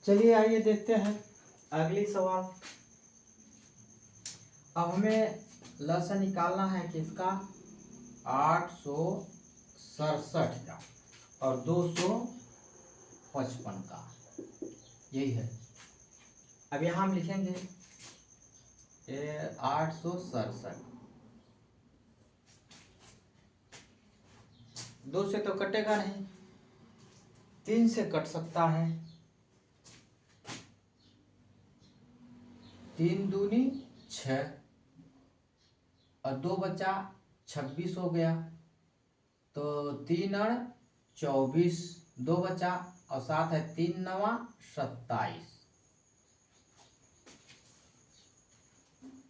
चलिए आइए देखते हैं अगली सवाल। अब हमें लसन निकालना है किसका, 867 का और 255 का, यही है। अब यहाँ हम लिखेंगे 867, 2 से तो कटेगा नहीं, 3 से कट सकता है, 3 दूनी 6 और 2 बचा 26 हो गया, तो 3 और 24, 2 बचा और 7 है, 3 9 27।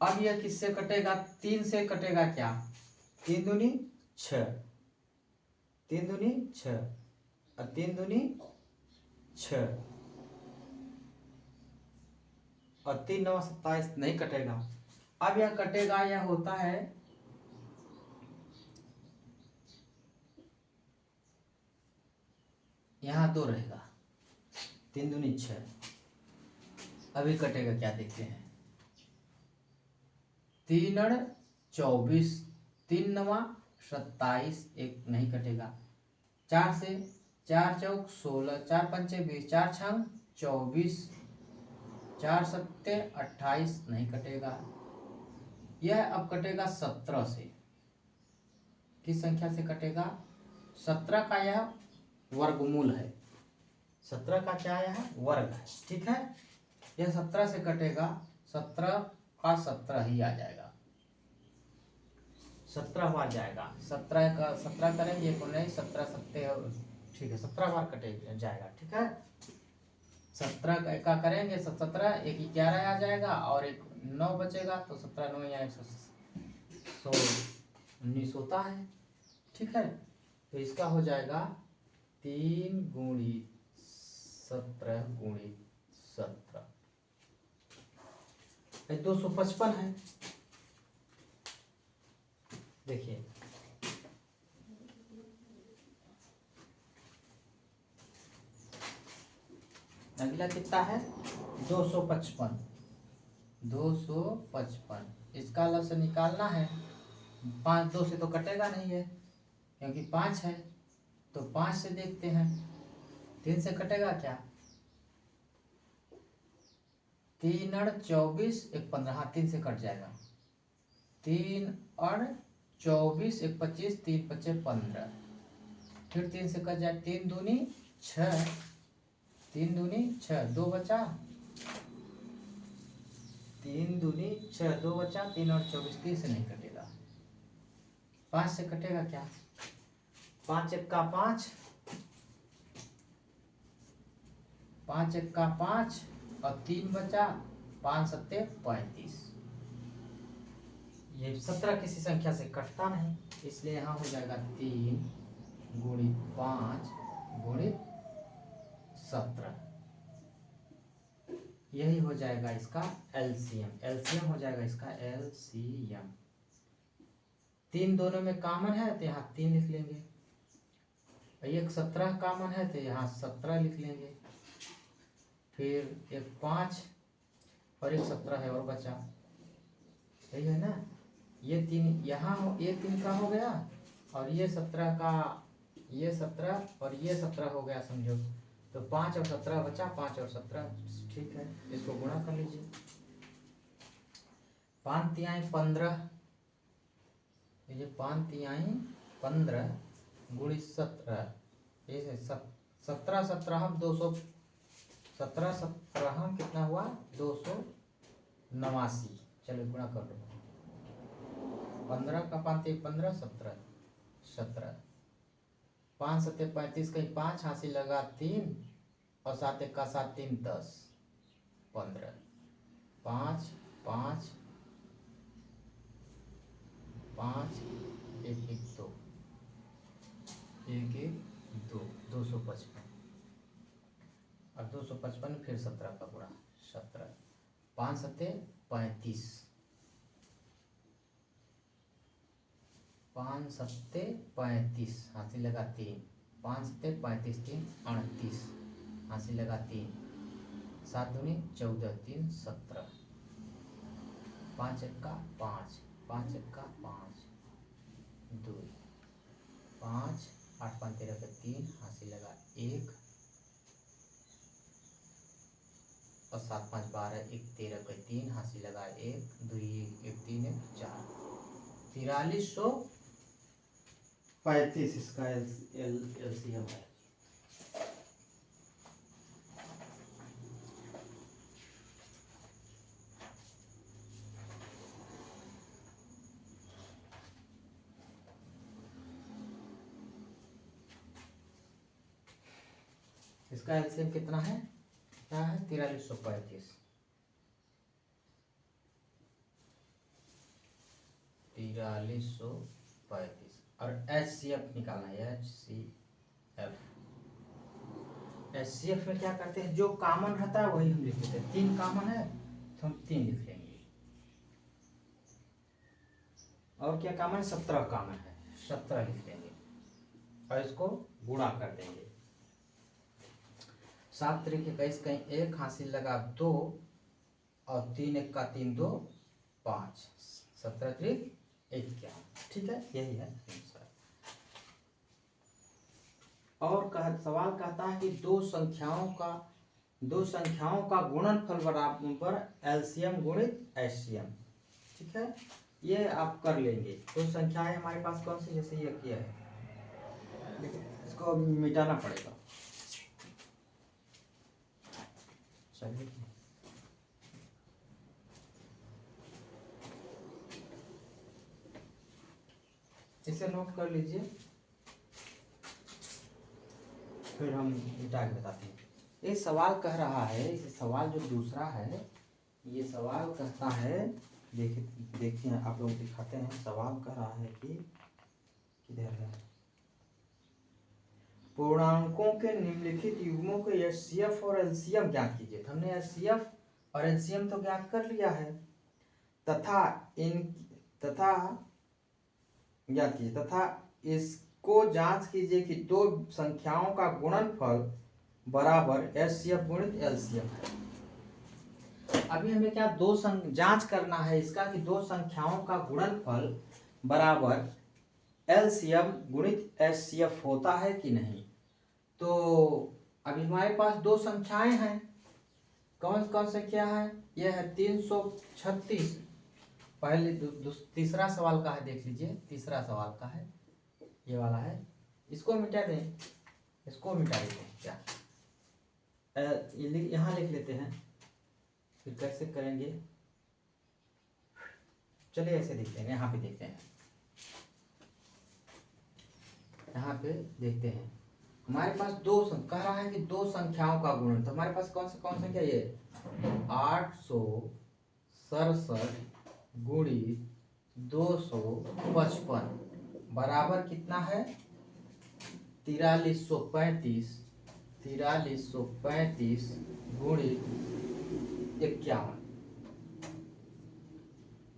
अब यह किससे कटेगा, 3 से कटेगा क्या, 3 दूनी 6, 3 दूनी 6 और 3 दूनी 6 और 3 9 27 नहीं कटेगा। अब यह कटेगा, यह होता है यहाँ 2 रहेगा, 3 दूनी 6, अभी कटेगा क्या देखते हैं, 3 और 24, 3 9 27, एक नहीं कटेगा, 4 से 4 चौक 16, 4 पंचे 20, 4 छंग 24, 4 सत्ते 28, नहीं कटेगा। यह अब कटेगा 17 से, किस संख्या से कटेगा, 17 का यह वर्गमूल है, 17 का क्या यह वर्ग है, ठीक है। यह 17 से कटेगा, 17 का 17 ही आ जाएगा, 17 बार जाएगा, 17 का 17 करेंगे तो नहीं, 17 सत्ते, ठीक है, 17 बार कटेगा जाएगा, ठीक है। 17 का करेंगे 17, एक 11 आ जाएगा और एक 9 बचेगा, तो 17 9 या 119 होता है, ठीक है। तो इसका हो जाएगा 3 गुणित 17 गुणित 17, 255 है। देखिए अगला कितना है, 255, 255, इसका लसन निकालना है, 5 2 से तो कटेगा नहीं है क्योंकि 5 है, तो 5 से देखते हैं, 3 से कटेगा क्या, 3 और 24, एक 15, हाँ 3 से कट जाएगा, 3 और 24, एक 25, 3 पच्चे 15, फिर 3 से कट जाए, 3 दूनी 6, 3 दूनी 6, 2 बचा, 3 दूनी 6, 2 बचा, 3 और 24, 3 से नहीं कटेगा। 5 से कटेगा क्या, 5 एक्का 5, 5 एक्का 5 और 3 बचा, 5 सत्ते 35। ये 17 किसी संख्या से कटता नहीं, इसलिए यहाँ हो जाएगा 3 गुणित 5 गुणित 17, यही हो जाएगा इसका एलसीएम, एलसीएम हो जाएगा इसका एलसीएम। 3 दोनों में कॉमन है तो यहाँ 3 लिख लेंगे, एक 17 कॉमन है तो यहाँ 17 लिख लेंगे, फिर एक 5 और एक 17 है और बचा, सही है ना। ये 3 यहाँ हो, ये 3 का हो गया और ये 17 का, ये 17 और ये 17 हो गया समझो, तो 5 और 17 बचा, 5 और 17, ठीक है, इसको गुणा कर लीजिए, 5 तिहाई 15, ये 5 तिहाई 15 गुणित 17, ये 17 17 हम 200, 17 17 हम कितना हुआ 289, चलो गुणा कर लो, 15 का 5 15, 17 17, 5 सत्ते 35, कहीं 5 हासिल लगा 3 और 7 एक का 7 3 10 15, 5 5 5 1 1 2 1 1 2, 255 और 255 फिर 17 का गुणा, 17, 5 सत्ते 35, 5 सत्ते 35 हासिल लगा 3, 5 सत्ते 35 3 38 हासिल लगा 3, 7 दूनी 14, 3 17, 5 एक्का 5, 5 एक्का 5, 2 5, 8 5 13 का 3, हासिल लगा 1 और 7 5 12, 1 13 का 3, हासिल लगा 1, 2 1 3 1 4, 4335 इसका एलसीएम है। इसका एलसीएम कितना है? क्या है? 4335। 4335 और HCF निकालना है। HCF में क्या करते हैं, जो कॉमन रहता है वही हम लिख लेते हैं। 3 कॉमन है तो हम 3 लिख लेंगे। और क्या कॉमन है? 17 कॉमन है, 17 लिख लेंगे और इसको गुणा कर देंगे। 7 3 21, कहीं 1 हासिल लगा 2 और 3 1 का 3 2 5, 17 3 51। ठीक है, यही है आंसर। और सवाल कहता है कि दो संख्याओं का गुणनफल बराबर एलसीएम गुणित एचसीएम। ठीक है, ये आप कर लेंगे। दो संख्याएं हमारे पास कौन सी, जैसे ये किया है, लेकिन इसको मिटाना पड़ेगा। चलिए, इसे नोट कर लीजिए, फिर हम मिटा के बताते हैं। ये सवाल कह रहा है, ये सवाल जो दूसरा है, ये सवाल कहता है, देखिए आप लोग दिखाते हैं। सवाल कह रहा है कि किधर है, पूर्णांकों के निम्नलिखित युग्मों के एचसीएफ और एलसीएम ज्ञात कीजिए। तो हमने एचसीएफ और एलसीएम तो ज्ञात कर लिया है, तथा ज्ञात कीजिए, तथा इसको जांच कीजिए कि दो संख्याओं का गुणनफल बराबर एचसीएफ गुणित एलसीएम है। अभी हमें क्या जांच करना है इसका कि दो संख्याओं का गुणनफल बराबर एलसीएम गुणित एचसीएफ होता है कि नहीं। तो अभी हमारे पास दो संख्याएं हैं, कौन कौन संख्या है? यह है 336। पहले तीसरा सवाल का है, देख लीजिए, तीसरा सवाल का है, ये वाला है। इसको मिटा दें, इसको मिटा देते हैं। क्या यहाँ लिख लेते हैं, फिर कैसे करेंगे, चलिए ऐसे देखते हैं। यहाँ पे देखते हैं, यहाँ पे देखते हैं। हमारे पास कह रहा है कि दो संख्याओं का गुणन। तो हमारे पास कौन संख्या, ये 867 गुणित 255 बराबर कितना है? 4335 गुणित 51।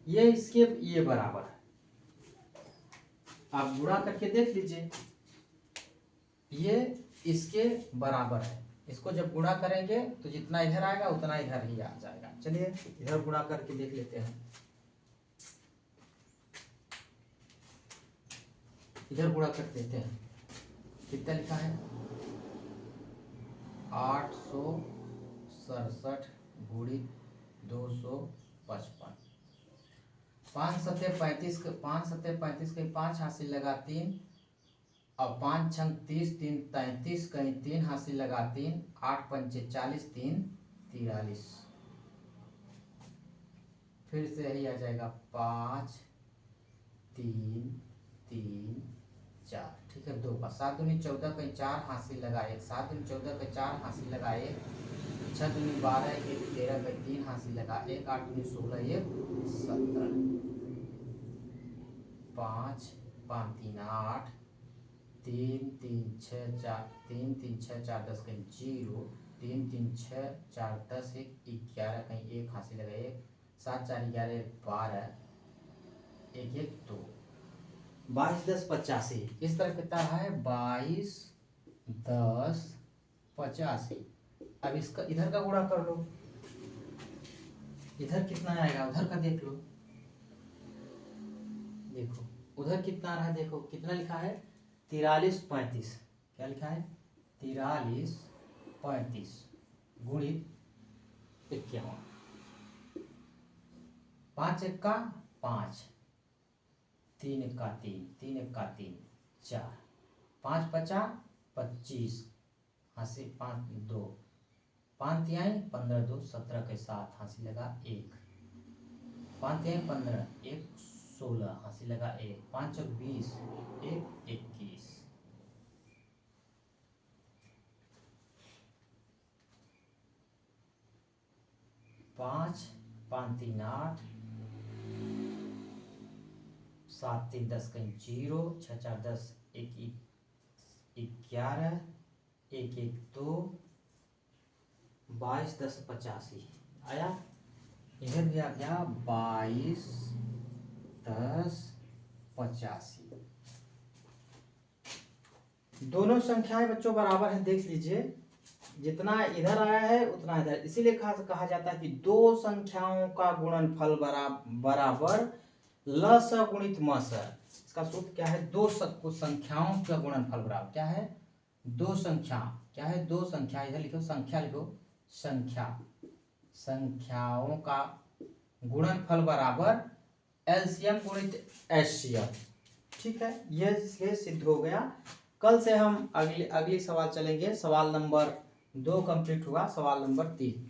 ये बराबर है। आप गुणा करके देख लीजिए, ये इसके बराबर है। इसको जब गुणा करेंगे तो जितना इधर आएगा उतना इधर ही आ जाएगा। चलिए इधर गुणा करके देख लेते हैं। इधर गुणा कर देते हैं, कितना लिखा है? 867 गुणित 255। 5 7 35 के 5 हासिल लगा 3 और 5 छंग 30, 3 33, कहीं 3 हासिल लगा 3, 8 पंचे 40, 3 43। फिर से यही आ जाएगा 5 3 3 4। ठीक है, 2 का 7 दूनी 14, कहीं 4 हासिल लगा 1, 7 दूनी 14 कहीं 4 हासिल लगा 1, 6 दूनी 12, 1 13 कहीं 3 हासिल लगा 1, 8 दूनी 16, 1 17, 5 5 3 8, 3 3 6 4, 3 3 6 4 10 कहीं 0, 3 3 6 4 10, 1 11 कहीं 1 हासिल लगा 1, 7 4 11 12, 1 1 2, 22 10 85। इस तरह कितना है? 22 10 85। अब इसका इधर का गुणा कर लो, इधर कितना आएगा उधर का देख लो। देखो उधर कितना आ रहा है, देखो कितना लिखा है 43/35। क्या लिखा है 43/35 गुणित 51। 5 एक्का 5, 3 एक्का 3, 3 एक्का 3 4, 5 पचा 25, हाथी 5 2, 5 तिहाई 15 2 17 के 7, हाथी लगा 1, 5 तिहाई 15 1 16, हाथी लगा 1, 5 चौक 20 1 21, 5 5 3 8, 7 3 10 कहीं 0, 6 4 10 1 11, 1 1 2, 22 10 85 आया। इधर भी आ गया 22 10 85। दोनों संख्याएं बच्चों बराबर है, देख लीजिए जितना इधर आया है उतना इधर, इसीलिए कहा जाता है कि दो संख्याओं का गुणनफल बराबर ल स गुणित म स। इसका सूत्र क्या है, दो संख्याओं का गुणनफल बराबर क्या है, दो संख्या क्या है, दो संख्या, इधर लिखो संख्या, लिखो संख्याओं का गुणनफल बराबर एलसीएम गुणित एचसीएफ। ठीक है, यह सिद्ध हो गया। कल से हम अगली सवाल चलेंगे। सवाल नंबर 2 कंप्लीट हुआ, सवाल नंबर 3।